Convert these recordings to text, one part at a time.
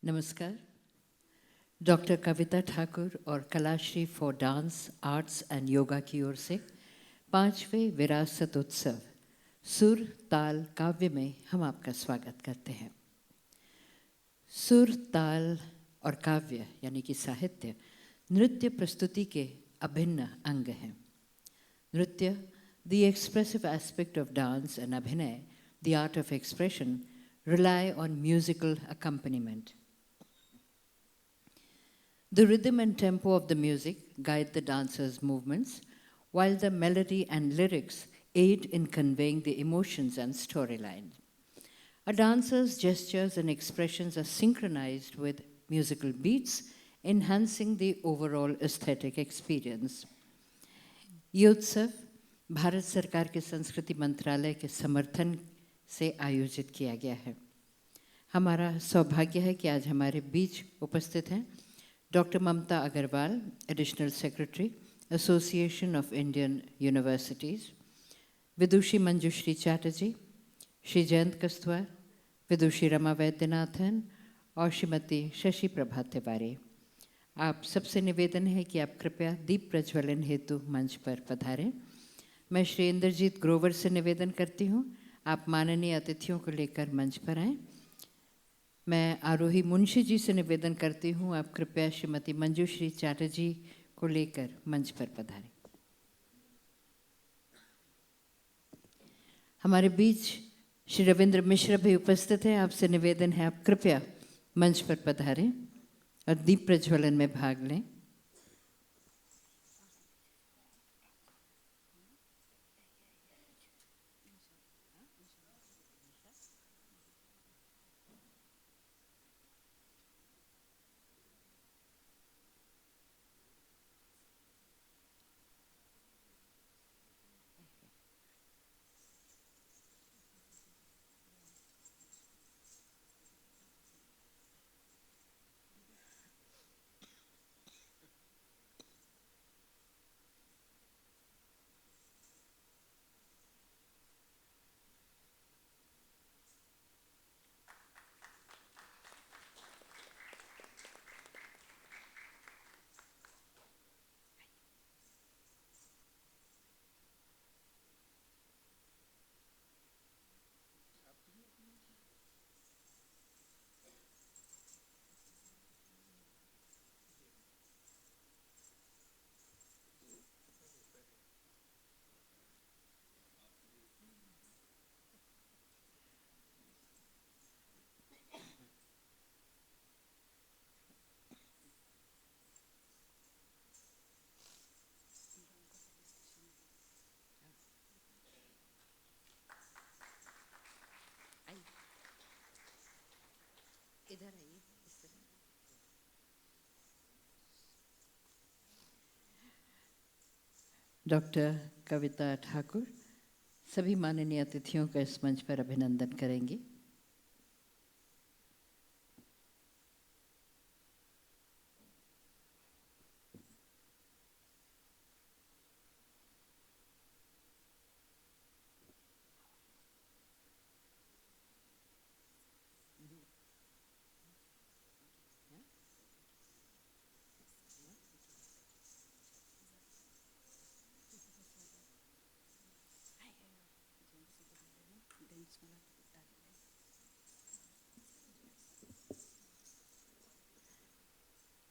नमस्कार। डॉक्टर कविता ठाकुर और Kalashree for dance, arts and yoga की ओर से 5वें विरासत उत्सव सुर ताल काव्य में हम आपका स्वागत करते हैं। सुर, ताल और काव्य यानी कि साहित्य नृत्य प्रस्तुति के अभिन्न अंग हैं। नृत्य, the expressive aspect of dance, and abhinay, the art of expression, rely on musical accompaniment. The rhythm and tempo of the music guide the dancer's movements, while the melody and lyrics aid in conveying the emotions and storyline. A dancer's gestures and expressions are synchronized with musical beats, enhancing the overall aesthetic experience. ये उत्सव भारत सरकार के संस्कृति मंत्रालय के समर्थन से आयोजित किया गया है। हमारा सौभाग्य है कि आज हमारे बीच उपस्थित हैं doctor Mamta Agrawal, additional secretary, association of Indian universities, विदुषी मंजुश्री चैटर्जी, श्री जयंत कस्तवार, विदुषी रमा वैद्यनाथन और श्रीमती शशि प्रभा तिवारी। आप सबसे निवेदन है कि आप कृपया दीप प्रज्वलन हेतु मंच पर पधारें। मैं श्री इंद्रजीत ग्रोवर से निवेदन करती हूँ, आप माननीय अतिथियों को लेकर मंच पर आएँ। मैं आरोही मुंशी जी से निवेदन करती हूँ, आप कृपया श्रीमती मंजुश्री चैटर्जी को लेकर मंच पर पधारें। हमारे बीच श्री रविंद्र मिश्र भी उपस्थित हैं, आपसे निवेदन है आप कृपया मंच पर पधारें और दीप प्रज्वलन में भाग लें। इधर आइए। डॉक्टर कविता ठाकुर सभी माननीय अतिथियों का इस मंच पर अभिनंदन करेंगी।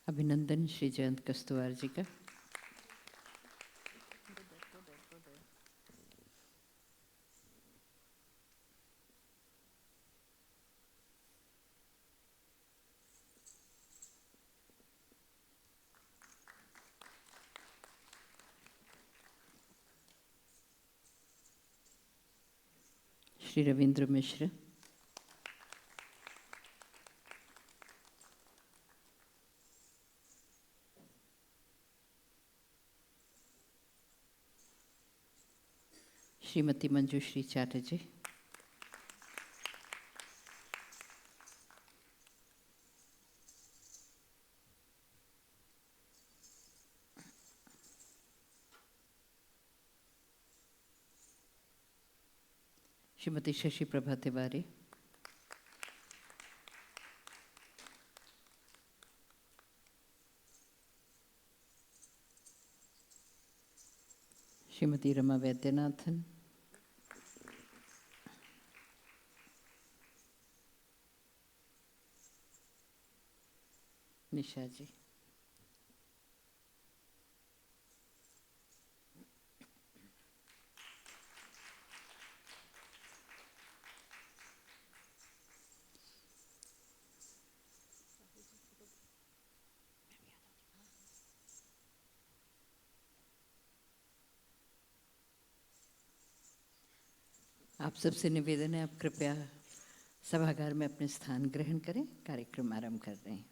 अभिनंदन श्री जयंत कस्तवार जी का। श्री रविंद्र मिश्र, श्रीमती मंजुश्री चैटर्जी, श्रीमती शशि प्रभा तिवारी, श्रीमती रमा वैद्यनाथन, निशा जी, आप सबसे निवेदन है, आप कृपया सभागार में अपने स्थान ग्रहण करें। कार्यक्रम आरंभ कर रहे हैं।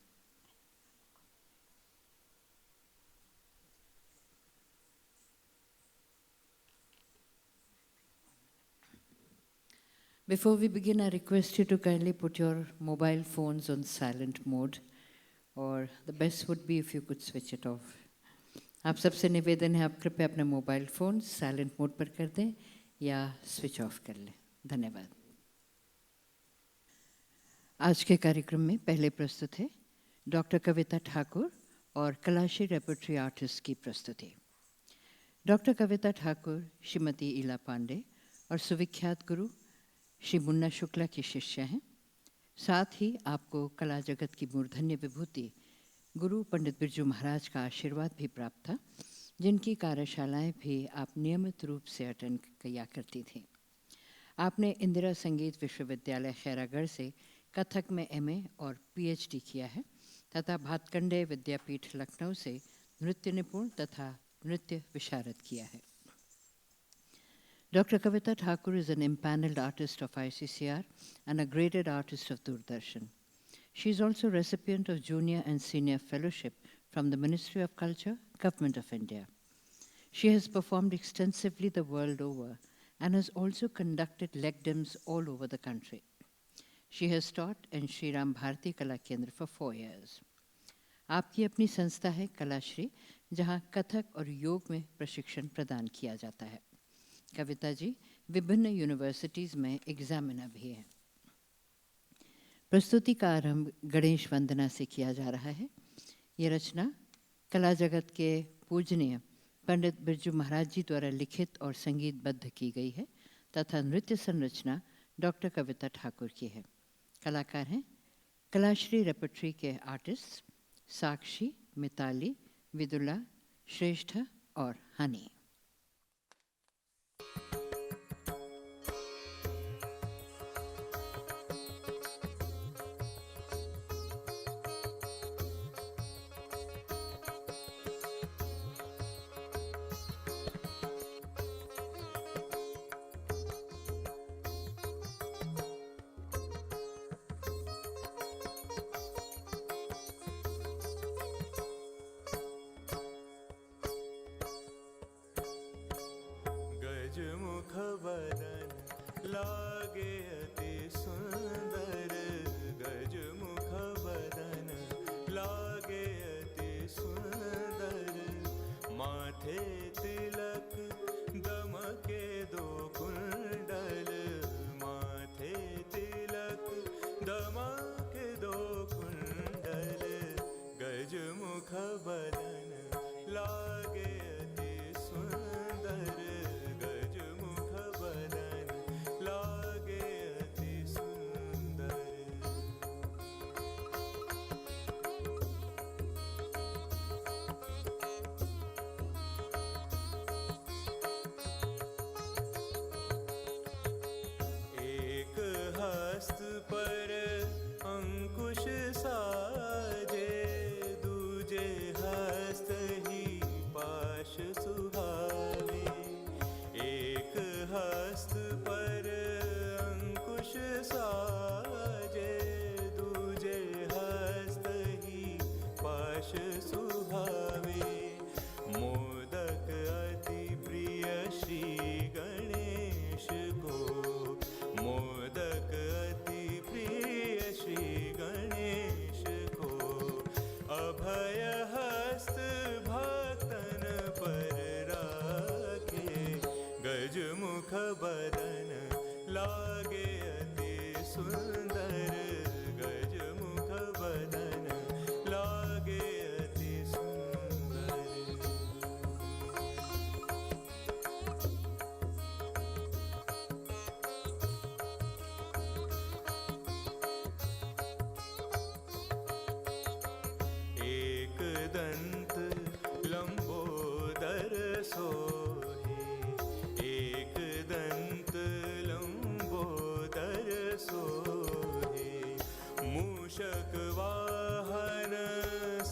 Before we begin, I request you to kindly put your mobile phones on silent mode, or the best would be if you could switch it off. आप सबसे निवेदन है, आप कृपया अपने मोबाइल फ़ोन साइलेंट मोड पर कर दें या स्विच ऑफ कर लें। धन्यवाद। आज के कार्यक्रम में पहले प्रस्तुत है डॉक्टर कविता ठाकुर और कलाश्री रेपर्टरी आर्टिस्ट की प्रस्तुति। डॉक्टर कविता ठाकुर श्रीमती इला पांडे और सुविख्यात गुरु श्री मुन्ना शुक्ला की शिष्य हैं। साथ ही आपको कला जगत की मूर्धन्य विभूति गुरु पंडित बिरजू महाराज का आशीर्वाद भी प्राप्त था, जिनकी कार्यशालाएं भी आप नियमित रूप से अटेंड किया करती थीं। आपने इंदिरा संगीत विश्वविद्यालय खैरागढ़ से कथक में एमए और पीएचडी किया है तथा भातखंडे विद्यापीठ लखनऊ से नृत्य निपुण तथा नृत्य विशारद किया है। Dr. Kavita Thakur is an impaneled artist of ICCR and a graded artist of Doordarshan. She is also recipient of Junior and Senior Fellowship from the Ministry of Culture, Government of India. She has performed extensively the world over and has also conducted legdams all over the country. She has taught in Shri Ram Bharati Kala Kendra for 4 years. आपकी अपनी संस्था है कलाश्री, जहाँ कथक और योग में प्रशिक्षण प्रदान किया जाता है। कविता जी विभिन्न यूनिवर्सिटीज़ में एग्जामिनर भी हैं। प्रस्तुति का आरंभ गणेश वंदना से किया जा रहा है। ये रचना कला जगत के पूजनीय पंडित बिरजू महाराज जी द्वारा लिखित और संगीतबद्ध की गई है तथा नृत्य संरचना डॉक्टर कविता ठाकुर की है। कलाकार हैं कलाश्री रेपर्टरी के आर्टिस्ट साक्षी, मिताली, विदुला, श्रेष्ठ और हनी।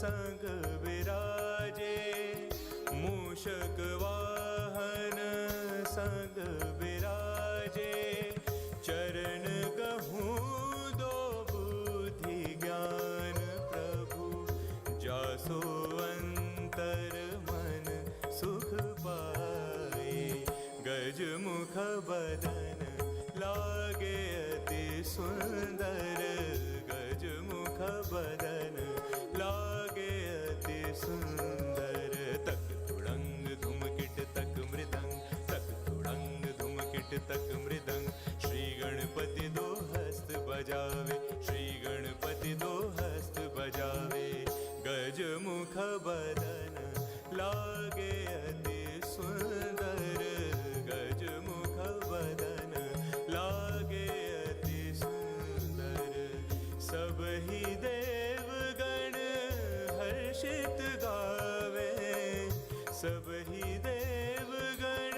संग विराजे, मूषक वाहन संग विराजे, चरण कहूँ दो बुद्धि ज्ञान प्रभु, जासो अंतर मन सुख पाए। गज मुख बदन लागे अति सुंदर, गज मुख बदन लागे अति सुंदर। तक तुड़ंग धुमकिट तक मृदंग, तक तुड़ंग धुमकिट तक मृदंग, श्री गणपति दो हस्त बजावे, श्री गणपति दो हस्त बजावे। गज मुख बदन लागे अति सुंदर, गज मुख बदन लागे अति सुंदर। सब ही देवगण हर्षित गावे, सब ही देवगण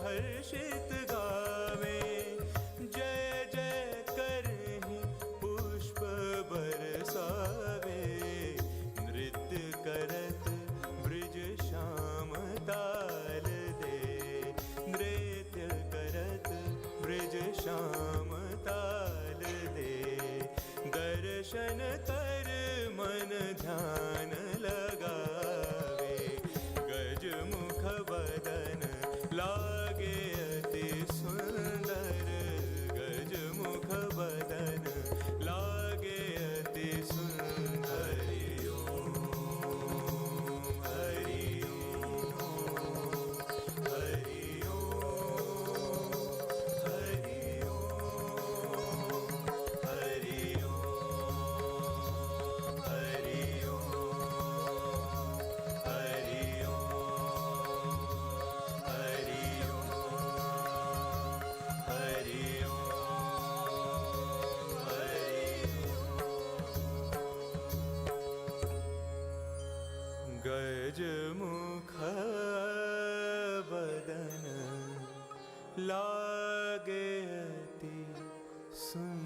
हर्षित गावे। जय जय करहि पुष्प बरसावे, नृत्य करत ब्रज श्याम ताल दे, नृत्य करत ब्रज श्याम ताल दे। दर्शन कर मन ध्यान लगावे, गज मुख बदन लागे अति सुंदर, गज मुख बदन लागे अति सुंदर। हरि ओम, हरि ओम, हरि ओम, हरि ओम, हरि ओम, हरि ओम, हरि ओम, हरि ओम, हरि ओम, हरि। गज मुख बदन लागे अति सुंदर।